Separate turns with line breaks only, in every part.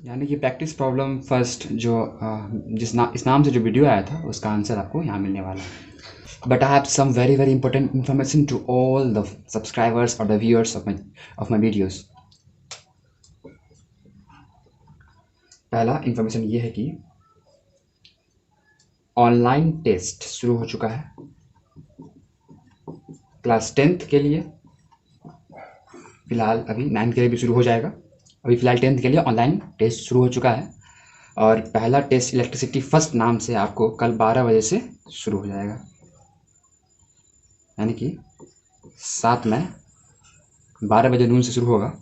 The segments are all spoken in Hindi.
यानी कि प्रैक्टिस प्रॉब्लम फर्स्ट जो इस नाम से जो वीडियो आया था उसका आंसर आपको यहाँ मिलने वाला है। But I have some very very important information to all the subscribers और the viewers of my videos. पहला इन्फॉर्मेशन ये है कि ऑनलाइन टेस्ट शुरू हो चुका है क्लास 10th के लिए। फ़िलहाल अभी 9th के लिए भी शुरू हो जाएगा। अभी फ़िलहाल 10th के लिए ऑनलाइन टेस्ट शुरू हो चुका है और पहला टेस्ट इलेक्ट्रिसिटी फर्स्ट नाम से आपको कल 12 बजे से शुरू हो जाएगा, यानी कि 7 मई 12 बजे नून से शुरू होगा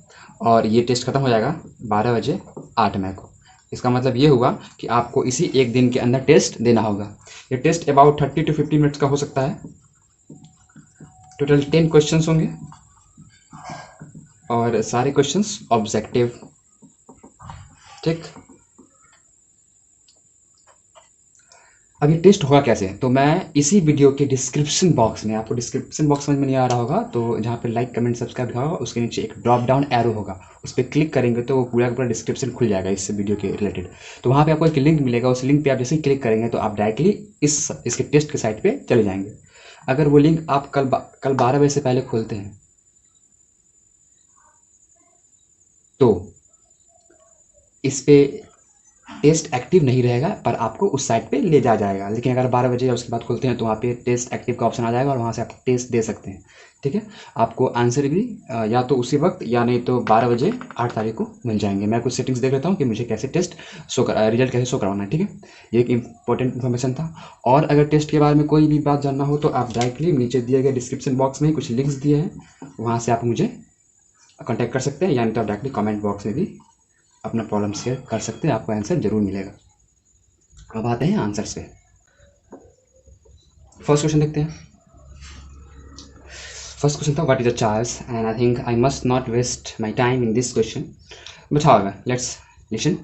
और ये टेस्ट ख़त्म हो जाएगा 12 बजे 8 मई को। इसका मतलब ये हुआ कि आपको इसी एक दिन के अंदर टेस्ट देना होगा। ये टेस्ट अबाउट 30 to 50 मिनट्स का हो सकता है। टोटल 10 क्वेश्चंस होंगे और सारे क्वेश्चंस ऑब्जेक्टिव। ठीक, अब ये टेस्ट होगा कैसे, तो मैं इसी वीडियो के डिस्क्रिप्शन बॉक्स में, आपको डिस्क्रिप्शन बॉक्स समझ में नहीं आ रहा होगा तो जहाँ पे लाइक कमेंट सब्सक्राइब लिखा होगा उसके नीचे एक ड्रॉप डाउन एरो होगा, उस पर क्लिक करेंगे तो वो पूरा का पूरा डिस्क्रिप्शन खुल जाएगा इस वीडियो के रिलेटेड। तो वहाँ पे आपको एक लिंक मिलेगा, उस लिंक पे आप जैसे ही क्लिक करेंगे तो आप डायरेक्टली इसके टेस्ट के साइट पर चले जाएंगे। अगर वो लिंक आप कल 12 बजे से पहले खोलते हैं तो इस पर टेस्ट एक्टिव नहीं रहेगा पर आपको उस साइट पे ले जाएगा। लेकिन अगर 12 बजे या उसके बाद खोलते हैं तो वहाँ पे टेस्ट एक्टिव का ऑप्शन आ जाएगा और वहाँ से आप टेस्ट दे सकते हैं। ठीक है, आपको आंसर भी या तो उसी वक्त या नहीं तो 12 बजे 8 तारीख को मिल जाएंगे। मैं कुछ सेटिंग्स देख लेता हूँ कि मुझे कैसे टेस्ट रिजल्ट कैसे शो करवाना है। ठीक है, ये एक इंपॉर्टेंट इन्फॉर्मेशन था। और अगर टेस्ट के बारे में कोई भी बात जानना हो तो आप डायरेक्टली नीचे दिए गए डिस्क्रिप्शन बॉक्स में कुछ लिंक्स दिए हैं, वहाँ से आप मुझे कॉन्टैक्ट कर सकते हैं या नहीं तो आप डायरेक्टली कमेंट बॉक्स में भी अपना प्रॉब्लम शेयर कर सकते हैं, आपको आंसर जरूर मिलेगा। अब आते हैं आंसर्स पे। फर्स्ट क्वेश्चन देखते हैं। फर्स्ट क्वेश्चन था what is a charge, and I think I must not waste my time in this question, but however let's listen.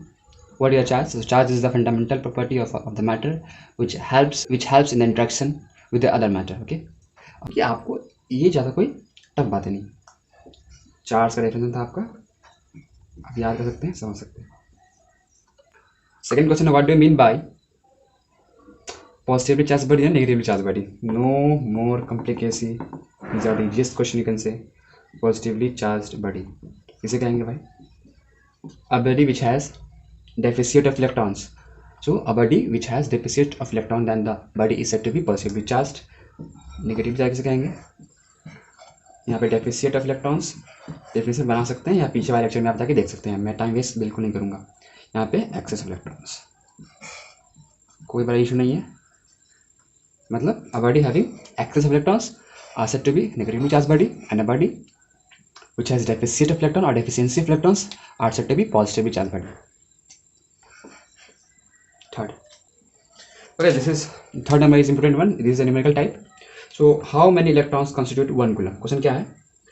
What is a charge? So charge is the fundamental property of the matter which helps in the interaction with the other matter. Okay, अब ये आपको ये ज़्यादा कोई टफ बातें नहीं। चार्ज का डेफिनेशन था आपका, आप याद कर सकते हैं, समझ सकते हैं। सेकंड क्वेश्चन है what do you mean by positively charged body and negatively charged body? No more complicacy. These are the easiest question you can say. Positively charged body किसे कहेंगे भाई? A body which has deficit of electrons. So a body which has deficit of electron, then the body is said to be positively charged. Negatively charged किसे कहेंगे? यहाँ पे डेफिसिट ऑफ इलेक्ट्रॉन्स डेफिनेशन बना सकते हैं या पीछे वाले लेक्चर में आप जाके देख सकते हैं, मैं टाइम वेस्ट बिल्कुल नहीं करूँगा। यहाँ पे एक्सेस ऑफ इलेक्ट्रॉन्स, कोई बड़ा इशू नहीं है। मतलब a body having excess of electrons are said to be negatively charged body, and a body which has deficit of electron or deficiency of electrons are said to be positively charged body. Third, okay, this is third number is important one. This is a numerical type. So how many electrons constitute 1 coulomb? Question क्या है?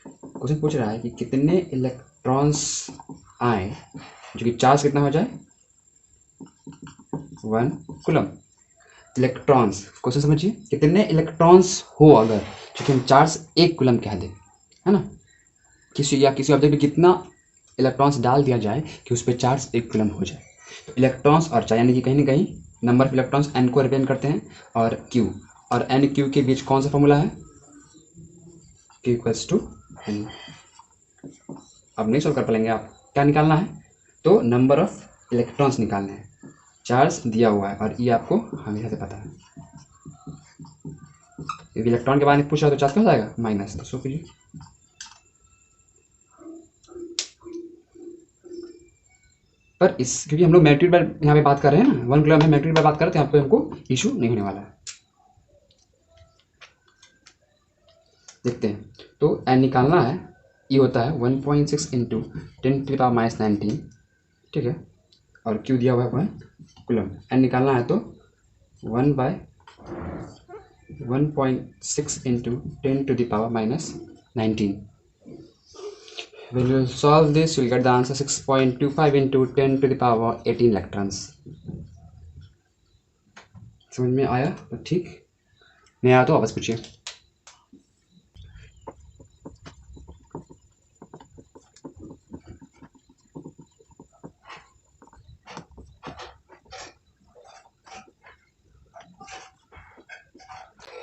क्वेश्चन पूछ रहा है कि कितने इलेक्ट्रॉन्स आए जो कि चार्ज कितना हो जाए 1 coulomb। इलेक्ट्रॉन्स, क्वेश्चन समझिए, कितने इलेक्ट्रॉन्स हो अगर जो कि हम चार्ज 1 कूलम कह दें, है ना, किसी ऑब्जेक्ट में कितना इलेक्ट्रॉन्स डाल दिया जाए कि उस पर चार्ज 1 कूलम हो जाए। तो इलेक्ट्रॉन्स और चार्ज यानी कि कहीं ना कहीं नंबर ऑफ इलेक्ट्रॉन्स एन को रिप्रेजेंट करते हैं और क्यू, और एन क्यू के बीच कौन सा फॉर्मूला है? Q equals to n. अब नहीं सॉल्व कर पाएंगे आप, क्या निकालना है? तो नंबर ऑफ इलेक्ट्रॉन्स निकालने हैं। चार्ज दिया हुआ है और ये आपको हमेशा से पता है, यदि इलेक्ट्रॉन के बारे में पूछ रहा है तो चार्ज क्या हो जाएगा माइनस। तो शो कीजिए, पर इस क्योंकि हम लोग मैग्नीट्यूड पर यहाँ पे बात कर रहे हैं ना, 1 कूलम में मैग्नीट्यूड पर बात कर रहे थे, यहाँ पे हमको इशू नहीं होने वाला है। देखते हैं, तो एन निकालना है, ये होता है 1.6 इंटू 10⁻⁻19, ठीक है, और क्यू दिया हुआ है 1 कूलम। एन निकालना है तो 1/1.6 into 10⁻⁻19। When you solve this, you'll get the answer 6.25 into 10⁻18 electrons. समझ में आया तो ठीक, नहीं आया तो वापस पूछिए।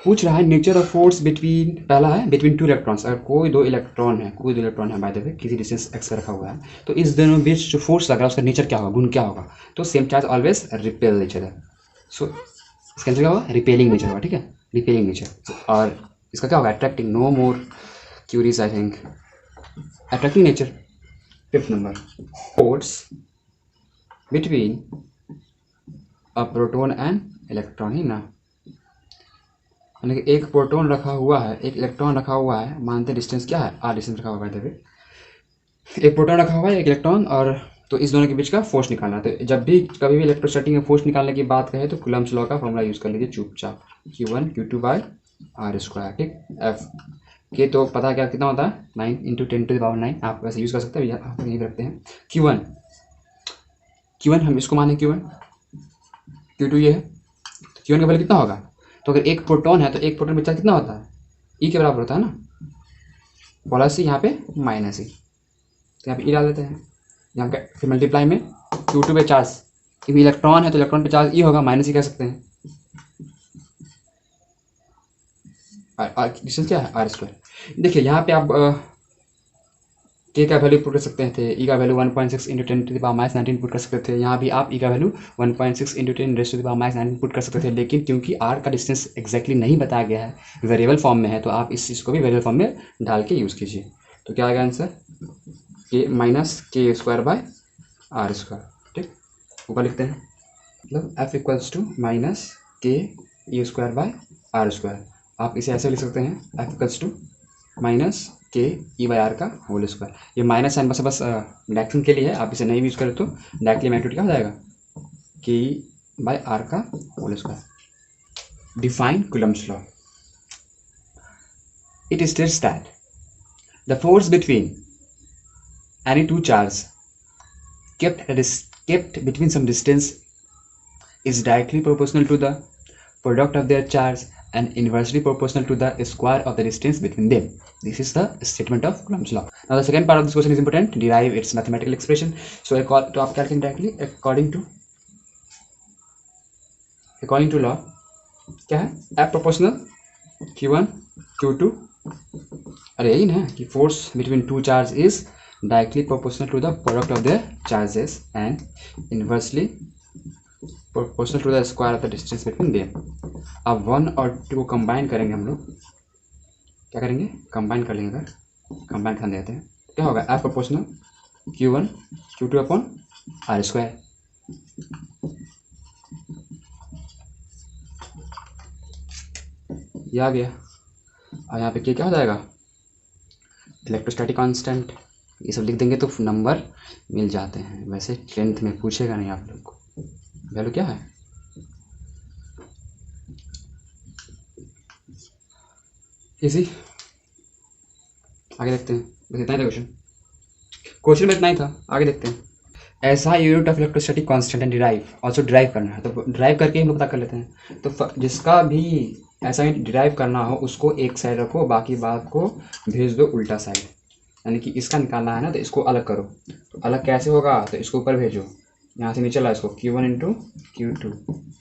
पूछ रहा है नेचर ऑफ फोर्स बिटवीन, पहला है बिटवीन टू इलेक्ट्रॉन्स, अगर कोई दो इलेक्ट्रॉन है बाय द वे किसी डिस्टेंस x पे रखा हुआ है, तो इस दोनों बीच जो फोर्स लग रहा है उसका नेचर क्या होगा, गुण क्या होगा, तो same charge always repel nature है, सो इसका आंसर क्या होगा, रिपेलिंग नेचर होगा, ठीक है, रिपेलिंग नेचर। और इसका क्या होगा, attracting, no more queries I think, attracting nature. Fifth number, force between a proton and electron, ही ना, यानी कि एक प्रोटॉन रखा हुआ है, एक इलेक्ट्रॉन रखा हुआ है, मानते डिस्टेंस क्या है, r डिस्टेंस रखा हुआ है, एक प्रोटॉन रखा हुआ है, एक इलेक्ट्रॉन, और तो इस दोनों के बीच का फोर्स निकालना है। तो जब भी कभी भी इलेक्ट्रोस्टैटिक में फोर्स निकालने की बात कहे तो कूलम्ब्स लॉ का फॉर्मूला यूज़ कर लीजिए चुपचाप, Q1 Q2 बाय r स्क्वायर, ठीक। F के तो पता क्या कितना होता है, 9 × 10⁻⁹, आप वैसे यूज़ कर सकते हैं, आप यहीं रखते हैं। Q1 हम इसको माने Q1, Q2 ये है, तो Q1 का वैल्यू कितना होगा, तो अगर एक प्रोटॉन है तो एक प्रोटॉन बच्चा कितना होता है, E के बराबर होता है ना, प्लस ही यहाँ पे माइनस ही, तो यहाँ पे E डाल देते हैं, यहाँ पे फिर मल्टीप्लाई में Q2 पे चार्ज, क्योंकि इलेक्ट्रॉन है तो इलेक्ट्रॉन पे चार्ज E होगा, माइनस ही कह सकते हैं, और डिस्टेंस क्या है, r स्क्वायर। देखिए यहाँ पे आप के का वैल्यू पुट कर सकते थे, ई का वैल्यू 1.6 × 10⁻⁹ पुट कर सकते थे, यहाँ भी आप ई का वैल्यू 1.6 × 10⁻⁹ पुट कर सकते थे, लेकिन क्योंकि आर का डिस्टेंस एग्जैक्टली नहीं बताया गया है, वेरिएबल फॉर्म में है, तो आप इस चीज़ को भी वेरिएबल फॉर्म में डाल के यूज़ कीजिए। तो क्या आएगा आंसर, के माइनस के स्क्वायर बाय r स्क्वायर, ठीक। ऊपर लिखते हैं, मतलब f इक्वल्स टू माइनस के E square by r square, आप इसे ऐसे लिख सकते हैं, f इक्वल्स टू माइनस के ई बाई आर का होल स्क्वायर। ये माइनस साइन बस डायरेक्शन के लिए है, आप इसे नहीं यूज करें तो डायरेक्टली मैग्नीट्यूड क्या हो जाएगा, के ई बाई आर का whole square. Define Coulomb's law, it states that the force between any two charge kept between some distance is directly proportional to the product of their charge and inversely proportional to the square of the distance between them. This is the statement of Coulomb's law. Now the second part of this question is important, derive its mathematical expression. So तो आप क्या लिखेंगे directly, according to law क्या है, F proportional Q1 Q2, अरे यही ना कि force between two charge is directly proportional to the product of their charges and inversely proportional to the square of the distance between them. अब 1 और 2 को कंबाइन करेंगे हम लोग, क्या करेंगे, कंबाइन कर लेंगे, अगर कंबाइन कर देते हैं क्या होगा, F proportional Q1 Q2 upon r square. ये आ गया, और यहाँ पे क्या हो जाएगा, इलेक्ट्रोस्टैटिक कांस्टेंट, ये सब लिख देंगे तो नंबर मिल जाते हैं। वैसे 10th में पूछेगा नहीं आप लोग को, वैल्यू क्या है, इसी, आगे देखते हैं, बस इतना ही था क्वेश्चन में, इतना ही था, आगे देखते हैं। ऐसा unit of electrostatic constant and derive, also derive करना है, तो डिराइव करके हम लोग पता कर लेते हैं। तो जिसका भी ऐसा डिराइव करना हो उसको एक साइड रखो, बाकी बात को भेज दो उल्टा साइड, यानी कि इसका निकालना है ना तो इसको अलग करो, तो अलग कैसे होगा, तो इसको ऊपर भेजो, यहाँ से नीचे ला इसको Q1 × Q2,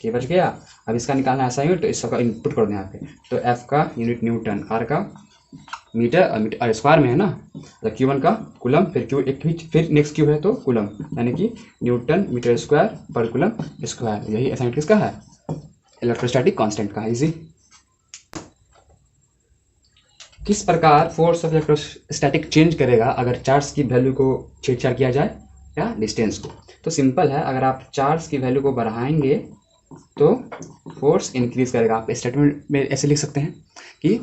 के बच गया। अब इसका निकालना ऐसा यूनिट, तो इस सबका इनपुट कर दो यहाँ पे, तो F का यूनिट न्यूटन, R का मीटर, और मीटर स्क्वायर में है ना, तो Q1 का कूलम, फिर Q एक भी, फिर नेक्स्ट Q है तो कूलम, यानी कि न्यूटन मीटर स्क्वायर पर कूलम स्क्वायर। यही असाइनमेंट किसका है, इलेक्ट्रोस्टैटिक कांस्टेंट का। इजी, किस प्रकार फोर्स ऑफ इलेक्ट्रोस्टैटिक चेंज करेगा अगर चार्ज की वैल्यू को छेड़छाड़ किया जाए या डिस्टेंस को। तो सिंपल है, अगर आप चार्ज की वैल्यू को बढ़ाएंगे तो फोर्स इंक्रीज करेगा। आप स्टेटमेंट में ऐसे लिख सकते हैं कि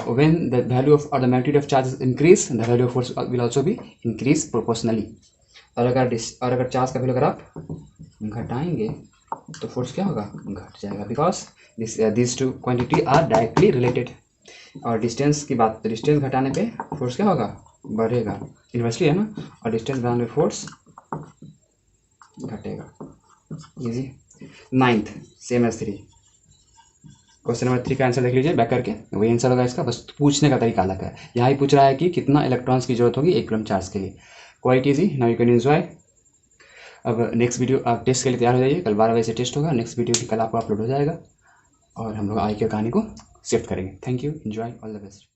व्हेन द वैल्यू ऑफ और the magnitude of charge increase the value of force will also be increase proportionally. और अगर चार्ज का वैल्यू अगर आप घटाएंगे तो फोर्स क्या होगा, घट जाएगा, because this two quantity are directly related. और डिस्टेंस की बात, तो डिस्टेंस घटाने पे फोर्स क्या होगा, बढ़ेगा, इन्वर्सली है ना, और डिस्टेंस बढ़ाने पे फोर्स घटेगा। Easy. 9th same as 3, question number 3 का आंसर देख लीजिए बैक करके, वही आंसर होगा इसका, बस पूछने का तरीका अलग है। यहाँ ही पूछ रहा है कि कितना इलेक्ट्रॉन्स की जरूरत होगी 1 कूलम चार्ज के लिए। Quite easy, now you can enjoy. अब नेक्स्ट वीडियो आप टेस्ट के लिए तैयार हो जाइए, कल 12 बजे से टेस्ट होगा, नेक्स्ट वीडियो भी कल आपको अपलोड हो जाएगा, और हम लोग आगे की कहानी को शिफ्ट करेंगे। Thank you, enjoy, all the best.